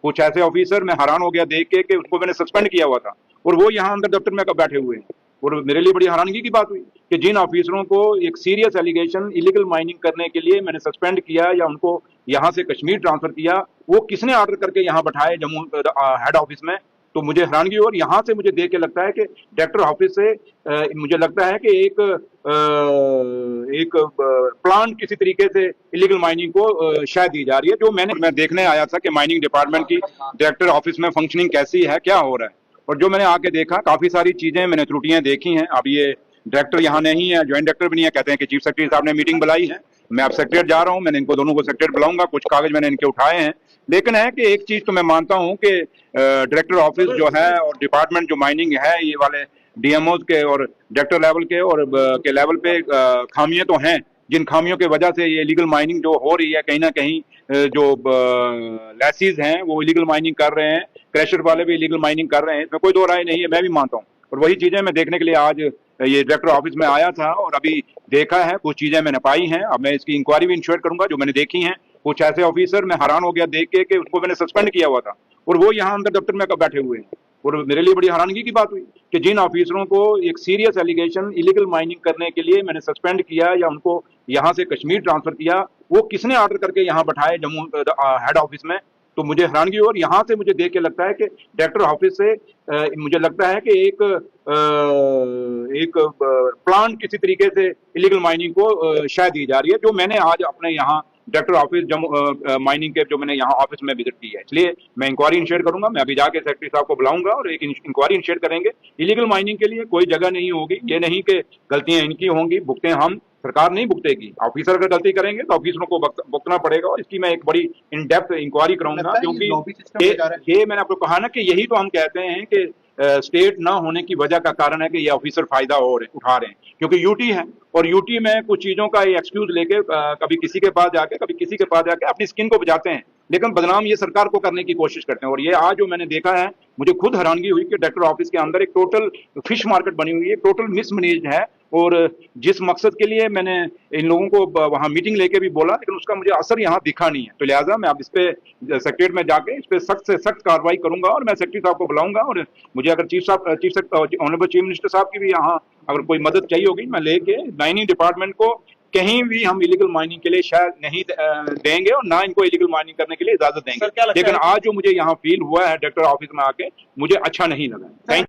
कुछ ऐसे ऑफिसर, मैं हैरान हो गया देख के कि उनको मैंने सस्पेंड किया हुआ था और वो यहाँ अंदर दफ्तर में कब बैठे हुए हैं। और मेरे लिए बड़ी हैरानगी की बात हुई कि जिन ऑफिसरों को एक सीरियस एलिगेशन इलीगल माइनिंग करने के लिए मैंने सस्पेंड किया या उनको यहाँ से कश्मीर ट्रांसफर किया, वो किसने ऑर्डर करके यहाँ बैठाए जम्मू हेड ऑफिस में। तो मुझे हैरानगी, और यहाँ से मुझे देख के लगता है कि डायरेक्टर ऑफिस से मुझे लगता है कि एक प्लान किसी तरीके से इलीगल माइनिंग को शायद दी जा रही है। जो मैं देखने आया था कि माइनिंग डिपार्टमेंट की डायरेक्टर ऑफिस में फंक्शनिंग कैसी है, क्या हो रहा है, और जो मैंने आके देखा काफी सारी चीजें मैंने त्रुटियां देखी हैं। अब ये डायरेक्टर यहाँ नहीं है, ज्वाइंट डायरेक्टर भी नहीं है, कहते हैं कि चीफ सेक्रेटरी साहब ने मीटिंग बुलाई है, मैं अब सेक्रेटरी जा रहा हूँ, मैंने इनको दोनों को सेक्रेटरी बुलाऊंगा, कुछ कागज मैंने इनके उठाए हैं। लेकिन है कि एक चीज तो मैं मानता हूँ कि डायरेक्टर ऑफिस जो है और डिपार्टमेंट जो माइनिंग है, ये वाले डीएमओ के और डायरेक्टर लेवल के और के लेवल पे खामियां तो हैं, जिन खामियों की वजह से ये इलीगल माइनिंग जो हो रही है, कहीं ना कहीं जो लैसीज हैं वो इलीगल माइनिंग कर रहे हैं, क्रैशर वाले भी इलीगल माइनिंग कर रहे हैं, इसमें कोई दो राय नहीं है, मैं भी मानता हूँ। और वही चीजें मैं देखने के लिए आज ये डायरेक्टर ऑफिस में आया था और अभी देखा है, कुछ चीजें मैंने पाई हैं। अब मैं इसकी इंक्वायरी भी इंश्योर करूंगा जो मैंने देखी हैं। कुछ ऐसे ऑफिसर, मैं हैरान हो गया देख के कि उनको मैंने सस्पेंड किया हुआ था और वो यहाँ अंदर दफ्तर में कब बैठे हुए हैं। और मेरे लिए बड़ी हैरानगी की बात हुई कि जिन ऑफिसरों को एक सीरियस एलिगेशन इलीगल माइनिंग करने के लिए मैंने सस्पेंड किया या उनको यहाँ से कश्मीर ट्रांसफर किया, वो किसने ऑर्डर करके यहाँ बैठाए जम्मू हेड ऑफिस में। तो मुझे हैरानगी, और यहाँ से मुझे देख के लगता है कि डायरेक्टर ऑफिस से मुझे लगता है कि एक प्लान किसी तरीके से इलीगल माइनिंग को शायद दी जा रही है, जो मैंने आज अपने यहाँ डायरेक्टर ऑफिस जम्मू माइनिंग के जो मैंने यहाँ ऑफिस में विजिट की है। इसलिए मैं इंक्वायरी इनिशिएट करूंगा, मैं अभी जाके सेक्रेटरी साहब को बुलाऊंगा और एक इंक्वायरी इनिशिएट करेंगे। इलीगल माइनिंग के लिए कोई जगह नहीं होगी, ये नहीं कि गलतियां इनकी होंगी, भुगते हम, सरकार नहीं भुगतेगी। ऑफिसर अगर गलती करेंगे तो ऑफिसरों को भुगतना पड़ेगा, और इसकी मैं एक बड़ी इन डेप्थ इंक्वायरी कराऊंगा, क्योंकि ये मैंने आपको कहा ना कि यही तो हम कहते हैं कि स्टेट ना होने की वजह का कारण है कि ये ऑफिसर फायदा उठा रहे हैं, क्योंकि यूटी है और यूटी में कुछ चीजों का एक्सक्यूज लेके कभी किसी के पास जाके कभी किसी के पास जाके अपनी स्किन को बचाते हैं, लेकिन बदनाम ये सरकार को करने की कोशिश करते हैं। और ये आज जो मैंने देखा है, मुझे खुद हैरानगी हुई कि डायरेक्टर ऑफिस के अंदर एक टोटल फिश मार्केट बनी हुई है, टोटल मिसमैनेज्ड है। और जिस मकसद के लिए मैंने इन लोगों को वहां मीटिंग लेके भी बोला, लेकिन उसका मुझे असर यहाँ दिखा नहीं है। तो लिहाजा मैं अब इस पे सेक्रेटरी में जाके इस पे सख्त से सख्त कार्रवाई करूंगा और मैं सेक्रेटरी साहब को बुलाऊंगा। और मुझे अगर ऑनरेबल चीफ मिनिस्टर साहब की भी यहाँ अगर कोई मदद चाहिए होगी, मैं लेके माइनिंग डिपार्टमेंट को कहीं भी हम इलीगल माइनिंग के लिए शायद नहीं देंगे और ना इनको इलीगल माइनिंग करने के लिए इजाजत देंगे। लेकिन आज जो मुझे यहाँ फील हुआ है डायरेक्टर ऑफिस में आके, मुझे अच्छा नहीं लगा। थैंक